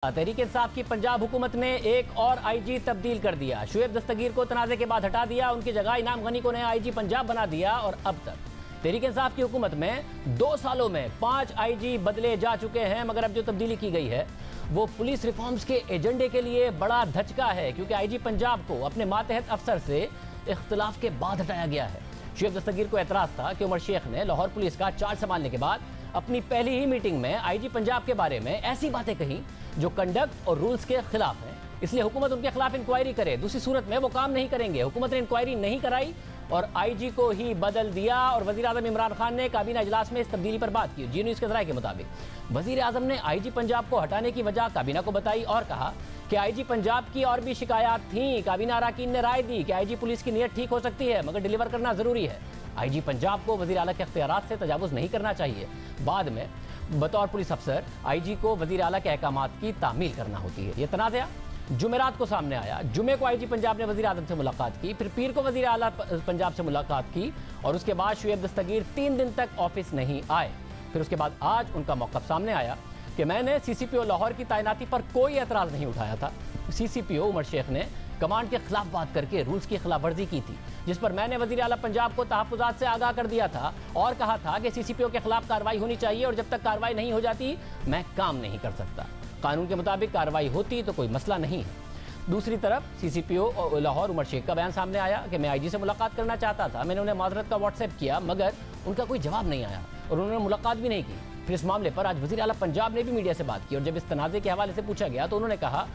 तहरीक इंसाफ की पंजाब हुकूमत ने एक और आईजी तब्दील कर दिया। शुएब दस्तगीर को तनाज़े के बाद हटा दिया, उनकी जगह इनाम गनी को नया आईजी पंजाब बना दिया और अब तक तहरीक इंसाफ की हुकूमत में 2 सालों में 5 आईजी बदले जा चुके हैं। मगर अब जो तब्दीली की गई है वो पुलिस रिफॉर्म्स के एजेंडे के लिए बड़ा धचका है, क्योंकि आईजी पंजाब को अपने मातहत अफसर से इख्तिलाफ के बाद हटाया गया है। शुएब दस्तगीर को एतराज़ था कि उमर शेख ने लाहौर पुलिस का चार्ज संभालने के बाद अपनी पहली ही मीटिंग में आईजी पंजाब के बारे में ऐसी बातें कही जो कंडक्ट और रूल्स के खिलाफ है, इसलिए हुकूमत उनके खिलाफ इंक्वायरी करे। दूसरी सूरत में वो काम नहीं करेंगे। हुकूमत ने इंक्वायरी नहीं कराई और आईजी को ही बदल दिया। और वज़ीर आज़म इमरान खान ने काबीना इजलास में इस तब्दीली पर बात की। जी न्यूज़ के ज़राए के मुताबिक वज़ीर आज़म ने आईजी पंजाब को हटाने की वजह काबीना को बताई और कहा कि आईजी पंजाब की और भी शिकायत थीं। काबीना अरकान ने राय दी कि आईजी पुलिस की नीयत ठीक हो सकती है, मगर डिलीवर करना ज़रूरी है। आईजी पंजाब को वज़ीर आला के इख्तियारात से तजावुज़ नहीं करना चाहिए। बाद में बतौर पुलिस अफसर आईजी को वज़ीर आला के अहकामात की तामील करना होती है। ये तनाज़ा जुमेरात को सामने आया। जुमे को आईजी पंजाब ने वज़ीर आज़म से मुलाकात की, फिर पीर को वज़ीर आला पंजाब से मुलाकात की और उसके बाद शुएब दस्तगीर 3 दिन तक ऑफिस नहीं आए। फिर उसके बाद आज उनका मौक़िफ़ सामने आया कि मैंने CCPO लाहौर की तैनाती पर कोई एतराज़ नहीं उठाया था। CCPO उमर शेख ने कमांड के खिलाफ बात करके रूल्स की खिलाफ वर्जी की थी, जिस पर मैंने वज़ीर आला पंजाब को तहफ़्फ़ुज़ात से आगाह कर दिया था और कहा था कि CCPO के खिलाफ कार्रवाई होनी चाहिए और जब तक कार्रवाई नहीं हो जाती मैं काम नहीं कर सकता। कानून के मुताबिक कार्रवाई होती तो कोई मसला नहीं है। दूसरी तरफ CCPO लाहौर उमर शेख का बयान सामने आया कि मैं आईजी से मुलाकात करना चाहता था। मैंने उन्हें माजरत का व्हाट्सएप किया, मगर उनका कोई जवाब नहीं आया और उन्होंने मुलाकात भी नहीं की। फिर इस मामले पर आज वज़ीर आला पंजाब ने भी मीडिया से बात की और जब इस तनाज़े के हवाले से पूछा गया तो उन्होंने कहा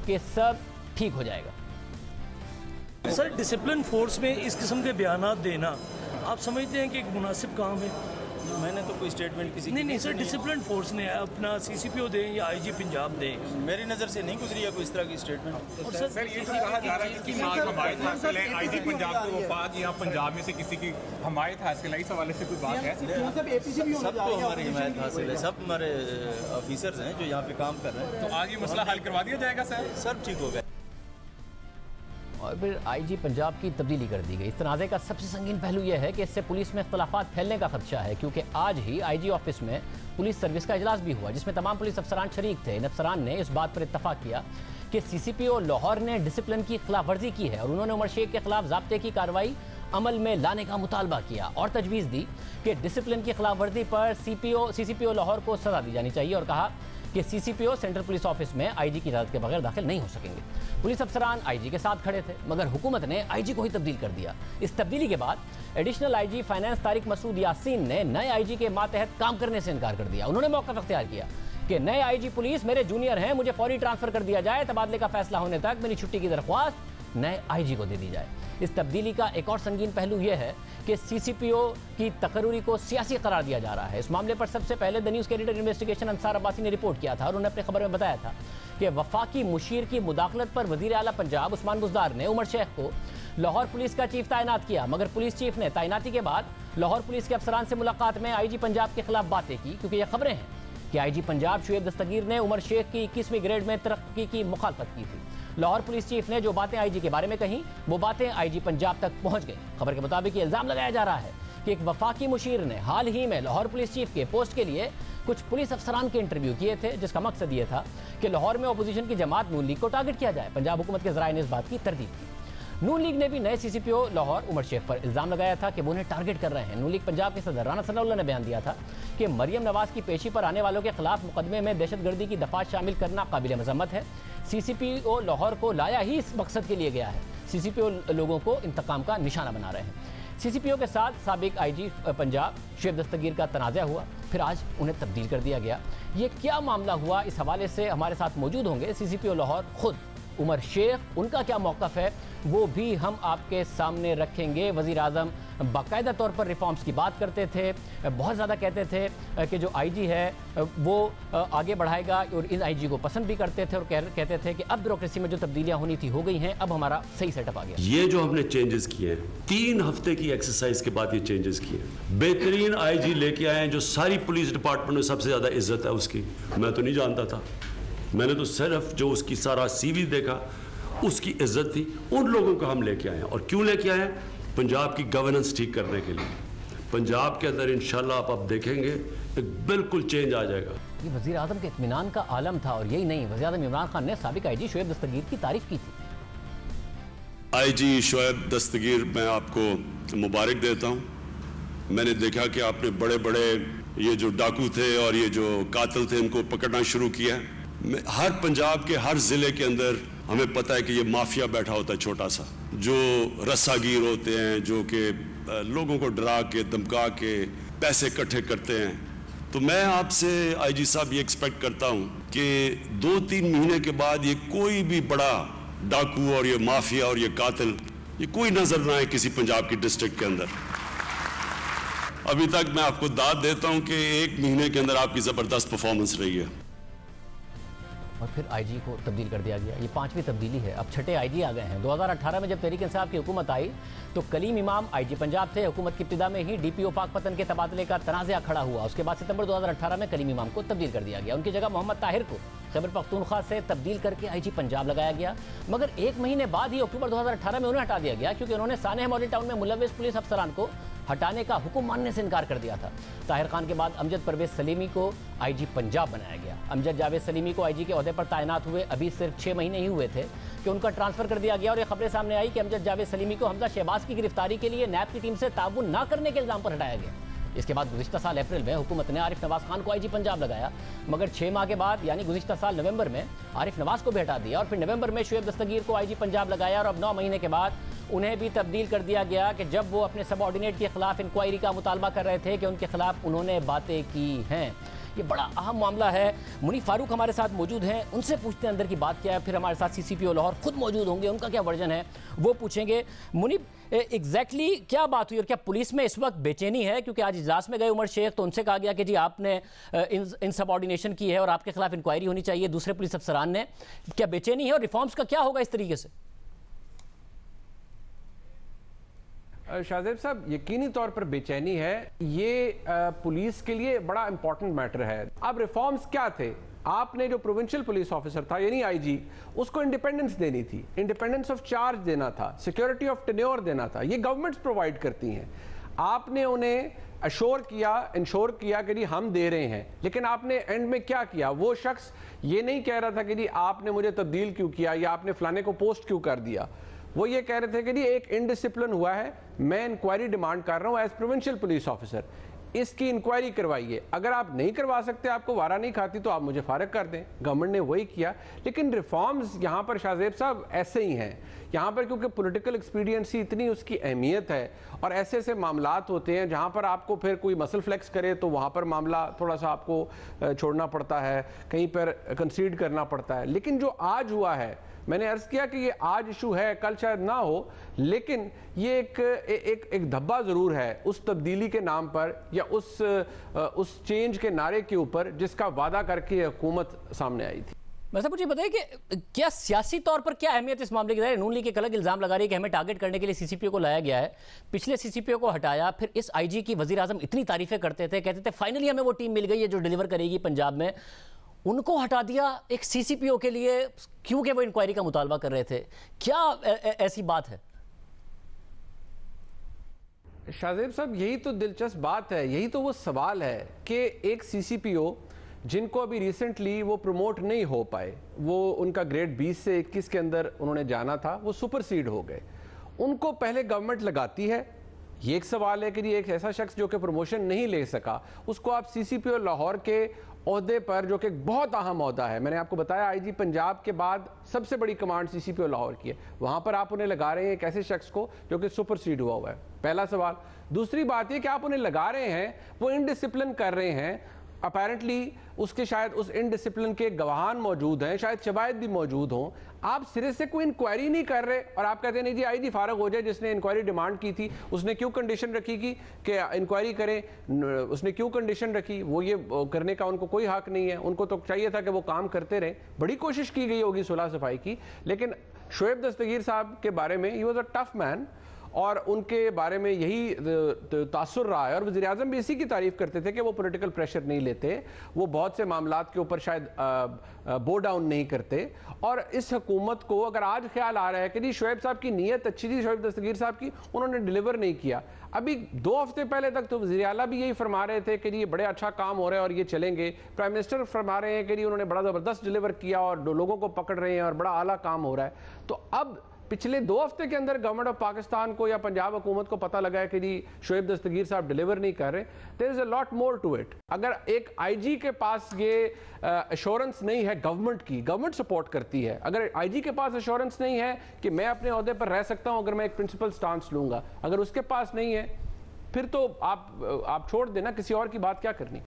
कि सब ठीक हो जाएगा। सर, डिसिप्लिन फोर्स में इस किस्म के बयानात देना आप समझते हैं कि एक मुनासिब काम है? मैंने तो कोई स्टेटमेंट किसी नहीं सर, डिसिप्लिन फोर्स ने अपना CCPO दें या आईजी पंजाब दें, मेरी नज़र से नहीं गुजरी है कोई इस तरह की स्टेटमेंट। और सर ये कहा जा रहा है कि हमायत हासिल है आईजी पंजाब को वफाक या पंजाब में से किसी की हमायत हासिल है, इस हवाले से कोई बात है? सबको हमारी हिमायत हासिल है, सब हमारे ऑफिसर्स हैं जो यहाँ पे काम कर रहे हैं। तो आज ये मसला हल करवा दिया जाएगा सर? सब ठीक हो गया। और फिर आईजी पंजाब की तब्दीली कर दी गई। इस तनाज़े का सबसे संगीन पहलू यह है कि इससे पुलिस में इख्तलाफात फैलने का खदशा है, क्योंकि आज ही आईजी ऑफिस में पुलिस सर्विस का इजलास भी हुआ जिसमें तमाम पुलिस अफसरान शरीक थे। इन अफसरान ने इस बात पर इत्तफाक किया कि CCPO लाहौर ने डिसिप्लिन की खिलाफ वर्जी की है और उन्होंने उमर शेख के खिलाफ ज़ाब्ते की कार्रवाई अमल में लाने का मुतालबा किया और तजवीज़ दी कि डिसिप्लिन की खिलाफ वर्जी पर CCPO लाहौर को सज़ा दी जानी चाहिए और कहा कि CCPO सेंट्रल पुलिस ऑफिस में आईजी की इजाज़त के बगैर दाखिल नहीं हो सकेंगे। पुलिस अफसरान आईजी के साथ खड़े थे, मगर हुकूमत ने आईजी को ही तब्दील कर दिया। इस तब्दीली के बाद additional IG finance Tariq Masood Yasin ने नए आईजी के मातहत काम करने से इनकार कर दिया। उन्होंने मौक़िफ़ अख्तियार किया कि नए आईजी पुलिस मेरे जूनियर हैं, मुझे फौरी ट्रांसफ़र कर दिया जाए, तबादले का फैसला होने तक मेरी छुट्टी की दरख्वास्त नए आईजी को दे दी जाए। इस तब्दीली का एक और संगीन पहलू यह है कि CCPO की तकरीरी को सियासी करार दिया जा रहा है। इस मामले पर सबसे पहले द न्यूज़ के एडिटर इन्वेस्टिगेशन अंसार अब्बासी ने रिपोर्ट किया था और उन्होंने अपनी खबर में बताया था कि वफाकी मुशीर की मुदाखलत पर वज़ीर आला पंजाब उस्मान बुज़दार ने उमर शेख को लाहौर पुलिस का चीफ तैनात किया, मगर पुलिस चीफ ने तैनाती के बाद लाहौर पुलिस के अफसरान से मुलाकात में आईजी पंजाब के खिलाफ बातें की, क्योंकि ये खबरें हैं कि आईजी पंजाब शुएब दस्तगीर ने उमर शेख की 21वीं ग्रेड में तरक्की की मुखालफत की थी। लाहौर पुलिस चीफ ने जो बातें आईजी के बारे में कहीं वो बातें आईजी पंजाब तक पहुंच गई। खबर के मुताबिक ये इल्ज़ाम लगाया जा रहा है कि एक वफाकी मुशीर ने हाल ही में लाहौर पुलिस चीफ के पोस्ट के लिए कुछ पुलिस अफसरान के इंटरव्यू किए थे, जिसका मकसद ये था कि लाहौर में अपोजिशन की जमात नून लीग को टारगेट किया जाए। पंजाब हुकूमत के ज़राए ने इस बात की तरदीद की। नून लीग ने भी नए CCPO लाहौर उमर शेख पर इल्ज़ाम लगाया था कि वो उन्हें टारगेट कर रहे हैं। नून लीग पंजाब के सदर राना सनाउल्लाह ने बयान दिया था कि मरियम नवाज़ की पेशी पर आने वालों के खिलाफ मुकदमे में दहशतगर्दी की दफ़ात शामिल करना काबिल मज़म्मत है। CCPO लाहौर को लाया ही इस मकसद के लिए गया है। CCPO लोगों को इंतकाम का निशाना बना रहे हैं। CCPO के साथ साबिक आईजी पंजाब शुएब दस्तगीर का तनाज़ा हुआ, फिर आज उन्हें तब्दील कर दिया गया। ये क्या मामला हुआ, इस हवाले से हमारे साथ मौजूद होंगे CCPO लाहौर खुद उमर शेख, उनका क्या मौक़िफ़ है वो भी हम आपके सामने रखेंगे। वज़ीर आज़म बाकायदा तौर पर रिफॉर्म्स की बात करते थे, बहुत ज़्यादा कहते थे कि जो आईजी है वो आगे बढ़ाएगा और इन आईजी को पसंद भी करते थे और कहते थे कि अब ब्यूरोक्रेसी में जो तब्दीलियाँ होनी थी हो गई हैं, अब हमारा सही सेटअप आ गया। ये जो हमने चेंजेस किए हैं 3 हफ्ते की एक्सरसाइज के बाद ये चेंजेस किए, बेहतरीन आईजी लेके आए हैं जो सारी पुलिस डिपार्टमेंट में सबसे ज़्यादा इज्जत है उसकी। मैं तो नहीं जानता था, मैंने तो सिर्फ जो उसकी सारा CV देखा उसकी इज्जत थी, उन लोगों को हम लेके आए हैं। और क्यों लेके आए हैं? पंजाब की गवर्नेंस ठीक करने के लिए। पंजाब के अंदर इंशाल्लाह आप अब देखेंगे एक बिल्कुल चेंज आ जाएगा। ये वज़ीर आज़म के इत्मीनान का आलम था और यही नहीं, वज़ीर आज़म इमरान खान ने साबिक आईजी शोएब दस्तगीर की तारीफ की थी। आईजी शोएब दस्तगीर, मैं आपको मुबारक देता हूँ। मैंने देखा कि आपने बड़े बड़े ये जो डाकू थे और ये जो कातिल थे इनको पकड़ना शुरू किया। हर पंजाब के हर ज़िले के अंदर हमें पता है कि ये माफिया बैठा होता है छोटा सा, जो रस्सागीर होते हैं, जो कि लोगों को डरा के धमका के पैसे इकट्ठे करते हैं। तो मैं आपसे आईजी साहब ये एक्सपेक्ट करता हूँ कि 2-3 महीने के बाद ये कोई भी बड़ा डाकू और ये माफिया और ये कातिल ये कोई नजर ना आए किसी पंजाब की डिस्ट्रिक्ट के अंदर। अभी तक मैं आपको दाद देता हूं कि 1 महीने के अंदर आपकी जबरदस्त परफॉर्मेंस रही है। और फिर आईजी को तब्दील कर दिया गया। ये 5वीं तब्दीली है, अब छठे आईजी आ गए हैं। 2018 में जब तहरीक इंसाफ की हुकूमत आई तो कलीम इमाम आईजी पंजाब थे। हुकूमत की इब्तिदा में ही डीपीओ पाकपतन के तबादले का तनाज़ा खड़ा हुआ। उसके बाद सितंबर 2018 में कलीम इमाम को तब्दील कर दिया गया। उनकी जगह मोहम्मद ताहिर को खैबर पख्तूनख्वा से तब्दील करके आईजी पंजाब लगाया गया। मगर 1 महीने बाद ही अक्टूबर 2018 में उन्हें हटा दिया गया क्योंकि उन्होंने सानेह मॉडल टाउन में मुलव्विस पुलिस अफसरान को हटाने का हुक्म मानने से इनकार कर दिया था। ताहिर खान के बाद अमजद परवेज सलीमी को आईजी पंजाब बनाया गया। अमजद जावेद सलीमी को आईजी के ओहदे पर तैनात हुए अभी सिर्फ 6 महीने ही हुए थे कि उनका ट्रांसफर कर दिया गया और ये खबरें सामने आई कि अमजद जावेद सलीमी को हमजा शहबाज की गिरफ्तारी के लिए नैब की टीम से ताउन न करने के इल्जाम पर हटाया गया। इसके बाद गुज़िश्ता साल अप्रैल में हुकूमत ने आरिफ नवाज खान को आईजी पंजाब लगाया, मगर 6 माह के बाद यानी गुज़िश्ता साल नवंबर में आरिफ नवाज को भी हटा दिया और फिर नवंबर में शोएब दस्तगीर को आईजी पंजाब लगाया और अब 9 महीने के बाद उन्हें भी तब्दील कर दिया गया कि जब वो अपने सबऑर्डिनेट के खिलाफ इंक्वायरी का मुतालबा कर रहे थे कि उनके खिलाफ उन्होंने बातें की हैं। ये बड़ा अहम मामला है। मुनीफ फारूक हमारे साथ मौजूद हैं, उनसे पूछते हैं अंदर की बात क्या है। फिर हमारे साथ सीसीपीओ लाहौर खुद मौजूद होंगे, उनका क्या वर्जन है वो पूछेंगे। मुनीफ, एग्जैक्टली क्या बात हुई और क्या पुलिस में इस वक्त बेचैनी है? क्योंकि आज इजलास में गए उमर शेख तो उनसे कहा गया कि जी आपने इन सबऑर्डिनेशन की है और आपके खिलाफ इंक्वायरी होनी चाहिए दूसरे पुलिस अफसरान ने। क्या बेचैनी है और रिफॉर्म्स का क्या होगा इस तरीके से? शाहजेब साहब, यकीनी तौर पर बेचैनी है। ये पुलिस के लिए बड़ा इंपॉर्टेंट मैटर है। अब रिफॉर्म्स क्या थे? आपने जो प्रोविंशियल पुलिस ऑफिसर था यानी आईजी, उसको इंडिपेंडेंस देनी थी, इंडिपेंडेंस ऑफ चार्ज देना था, सिक्योरिटी ऑफ टेन्योर देना था। ये गवर्नमेंट्स प्रोवाइड करती हैं। आपने उन्हें अश्योर किया, इंश्योर किया कि जी हम दे रहे हैं, लेकिन आपने एंड में क्या किया? वो शख्स ये नहीं कह रहा था कि जी आपने मुझे तब्दील क्यों किया या आपने फलाने को पोस्ट क्यों कर दिया। वो ये कह रहे थे कि जी एक इनडिसिप्लिन हुआ है, मैं इंक्वायरी डिमांड कर रहा हूं एज प्रोविंशियल पुलिस ऑफिसर, इसकी इंक्वायरी करवाइए। अगर आप नहीं करवा सकते, आपको वारा नहीं खाती, तो आप मुझे फारिग कर दें। गवर्नमेंट ने वही किया। लेकिन रिफॉर्म्स यहाँ पर शाहजेब साहब ऐसे ही हैं। यहाँ पर क्योंकि पॉलिटिकल एक्सपीडियंसी इतनी उसकी अहमियत है और ऐसे ऐसे मामलात होते हैं जहाँ पर आपको फिर कोई मसल फ्लेक्स करे तो वहाँ पर मामला थोड़ा सा आपको छोड़ना पड़ता है, कहीं पर कंसीड करना पड़ता है। लेकिन जो आज हुआ है, मैंने अर्ज किया कि ये आज इशू है, कल शायद ना हो, लेकिन ये एक धब्बा जरूर है उस तब्दीली के नाम पर या उस चेंज के नारे के ऊपर जिसका वादा करके हुकूमत सामने आई थी। वैसे मुझे बताइए कि क्या सियासी तौर पर क्या अहमियत इस मामले की? नून लीग एक अलग इल्जाम लगा रही है कि हमें टारगेट करने के लिए सीसीपीओ को लाया गया है, पिछले सीसीपीओ को हटाया, फिर इस आईजी की वजीर आजम इतनी तारीफें करते थे, कहते थे फाइनली हमें वो टीम मिल गई है जो डिलीवर करेगी पंजाब में, उनको हटा दिया एक सीसीपीओ के लिए क्योंकि वो इंक्वायरी का मुतालबा कर रहे थे। क्या ऐसी बात है? शाहजेब साहब, यही तो दिलचस्प बात है, यही तो वो सवाल है कि एक सीसीपीओ जिनको अभी रिसेंटली वो प्रमोट नहीं हो पाए, वो उनका ग्रेड 20 से 21 के अंदर उन्होंने जाना था, वो सुपरसीड हो गए, उनको पहले गवर्नमेंट लगाती है। ये एक सवाल है कि एक ऐसा शख्स जो कि प्रमोशन नहीं ले सका, उसको आप सीसीपीओ लाहौर के ओहदे पर, जो कि बहुत अहम ओहदा है, मैंने आपको बताया आईजी पंजाब के बाद सबसे बड़ी कमांड सीसीपीओ लाहौर की है, वहां पर आप उन्हें लगा रहे हैं एक ऐसे शख्स को जो कि सुपरसीड हुआ हुआ है। पहला सवाल। दूसरी बात यह कि आप उन्हें लगा रहे हैं, वो इनडिसिप्लिन कर रहे हैं, अपेरेंटली उसके शायद उस इनडिसिप्लिन के गवाहान मौजूद हैं, शायद शवाहिद भी मौजूद हों। आप सिरे से कोई इंक्वायरी नहीं कर रहे और आप कहते हैं नहीं जी आईजी फारग हो जाए, जिसने इंक्वायरी डिमांड की थी उसने क्यों कंडीशन रखी कि इंक्वायरी करें, उसने क्यों कंडीशन रखी? वो ये करने का उनको कोई हक नहीं है, उनको तो चाहिए था कि वो काम करते रहें। बड़ी कोशिश की गई होगी सुलह सफाई की, लेकिन शोएब दस्तगीर साहब के बारे में, he was a tough man और उनके बारे में यही तासुर रहा है, और वज़ीर आज़म भी इसी की तारीफ करते थे कि वो पॉलिटिकल प्रेशर नहीं लेते, वो बहुत से मामलात के ऊपर शायद बो डाउन नहीं करते। और इस हुकूमत को अगर आज ख्याल आ रहा है कि जी शोएब साहब की नीयत अच्छी थी, शोएब दस्तगीर साहब की, उन्होंने डिलीवर नहीं किया। अभी 2 हफ्ते पहले तक तो वज़ीर आला भी यही फरमा रहे थे कि जी ये बड़े अच्छा काम हो रहा है और ये चलेंगे। प्राइम मिनिस्टर फरमा रहे हैं कि जी उन्होंने बड़ा ज़बरदस्त डिलीवर किया और लोगों को पकड़ रहे हैं और बड़ा आला काम हो रहा है। तो अब पिछले 2 हफ्ते के अंदर गवर्नमेंट ऑफ पाकिस्तान को या पंजाब हुकूमत को पता लगा है कि जी शोएब दस्तगीर साहब डिलीवर नहीं कर रहे। There is a lot more to it. अगर एक आईजी के पास ये एश्योरेंस नहीं है गवर्नमेंट की, गवर्नमेंट सपोर्ट करती है, अगर आईजी के पास एश्योरेंस नहीं है कि मैं अपने ओहदे पर रह सकता हूं अगर मैं एक प्रिंसिपल स्टांस लूंगा, अगर उसके पास नहीं है, फिर तो आप छोड़ देना, किसी और की बात क्या करनी।